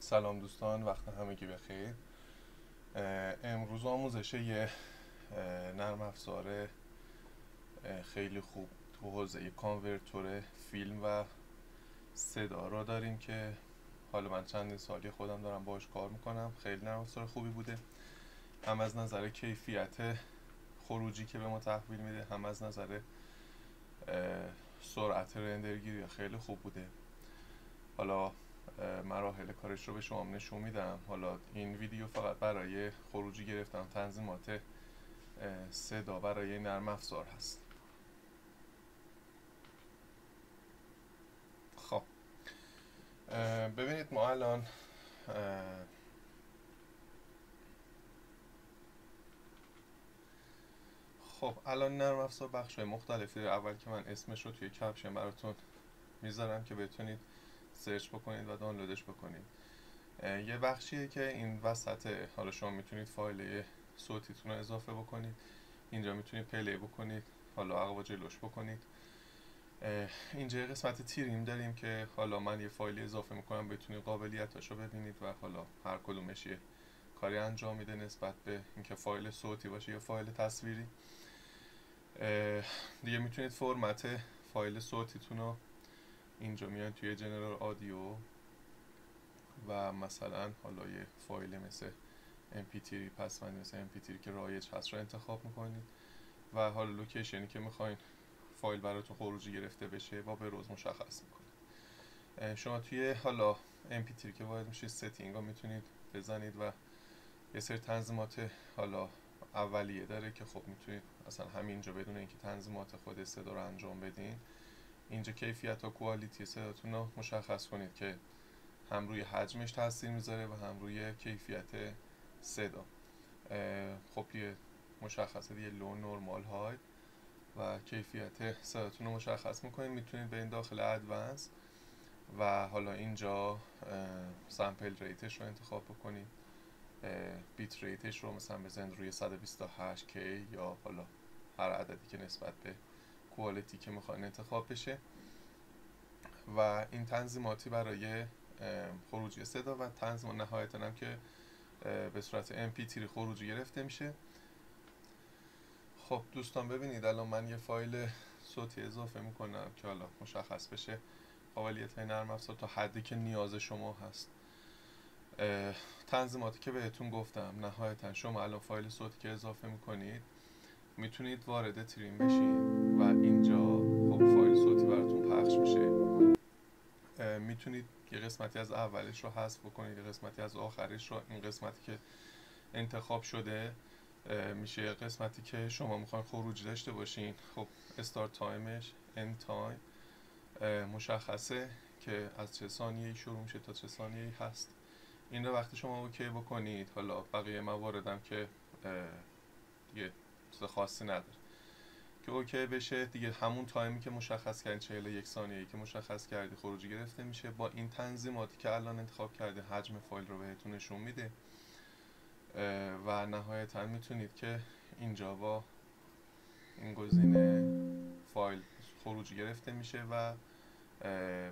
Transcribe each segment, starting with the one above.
سلام دوستان، وقت همگی بخیر. امروز آموزش یه نرم افزار خیلی خوب تو حوزه کانورتور فیلم و صدا را داریم که حالا من چندین سالی خودم دارم باهاش کار میکنم. خیلی نرم افزار خوبی بوده، هم از نظر کیفیت خروجی که به ما تحویل میده، هم از نظر سرعت رندرگیری خیلی خوب بوده. حالا مراحل کارش رو به شما نشون میدم. حالا این ویدیو فقط برای خروجی گرفتن تنظیمات صدا برای نرم افزار هست. خب ببینید ما الان نرم افزار بخش های مختلفی داره. اول که من اسمش رو توی کپشن براتون میذارم که بتونید سرچ بکنید و دانلودش بکنید. یه بخشیه که این وسط، حالا شما میتونید فایل صوتیتون رو اضافه بکنید، اینجا میتونید پلی بکنید، حالا عقب و جلوش بکنید. اینجا یه قسمت تیریم داریم که حالا من یه فایل اضافه میکنم بتونید قابلیتاشو ببینید و حالا هر کدومش یه کاری انجام میده نسبت به اینکه فایل صوتی باشه یا فایل تصویری. دیگه میتونید فرمت فایل صوتیتون رو اینجا میان توی جنرال آدیو و مثلا حالا یه فایل مثل MP3 پسوندی مثل MP3 که رایج هست رو انتخاب میکنید و حالا لوکیشنی که میخواین فایل براتون خروجی گرفته بشه با بروز مشخص میکنید. شما توی حالا MP3 که وارد میشه ستینگ ها میتونید بزنید و یه سری تنظیمات حالا اولیه داره که خب میتونید اصلا همینجا بدون اینکه تنظیمات خود صدا رو انجام بدین اینجا کیفیت و کوالیتی صداتون رو مشخص کنید که هم روی حجمش تاثیر میذاره و هم روی کیفیت صدا. خب یه مشخصه دیگه لو، نورمال، های و کیفیت صداتون رو مشخص میکنید. میتونید به این داخل ادوانس و حالا اینجا سامپل ریتش رو انتخاب بکنید، بیت ریتش رو مثلا بزنید روی 128K یا حالا هر عددی که نسبت به کوالیتی که میخواین انتخاب بشه. و این تنظیماتی برای خروجی صدا و تنظیم نهایتا هم که به صورت MP3 خروجی گرفته میشه. خب دوستان ببینید الان من یه فایل صوتی اضافه میکنم که حالا مشخص بشه قابلیت های نرم افزار تا حدی که نیاز شما هست. تنظیماتی که بهتون گفتم، نهایتا شما الان فایل صوتی که اضافه میکنید میتونید وارد تریم بشین و اینجا خب فایل صوتی براتون پخش میشه. میتونید یه قسمتی از اولش رو حذف بکنید، یه قسمتی از آخرش رو. این قسمتی که انتخاب شده میشه یه قسمتی که شما میخواین خروجی داشته باشین. خب استارت تایمش، اند تایم مشخصه که از چه ثانیه‌ای شروع میشه تا چه ثانیه‌ای هست. این رو وقتی شما اوکی بکنید، حالا بقیه مواردم که دیگه چیز خاصی نداره که اوکی بشه دیگه، همون تایمی که مشخص کردین 41 ثانیه‌ای که مشخص کردی خروجی گرفته میشه. با این تنظیماتی که الان انتخاب کرده حجم فایل رو بهتون نشون میده و نهایتا میتونید که اینجا با این گزینه فایل خروجی گرفته میشه و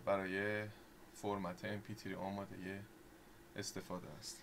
برای فرمت MP3 آماده استفاده است.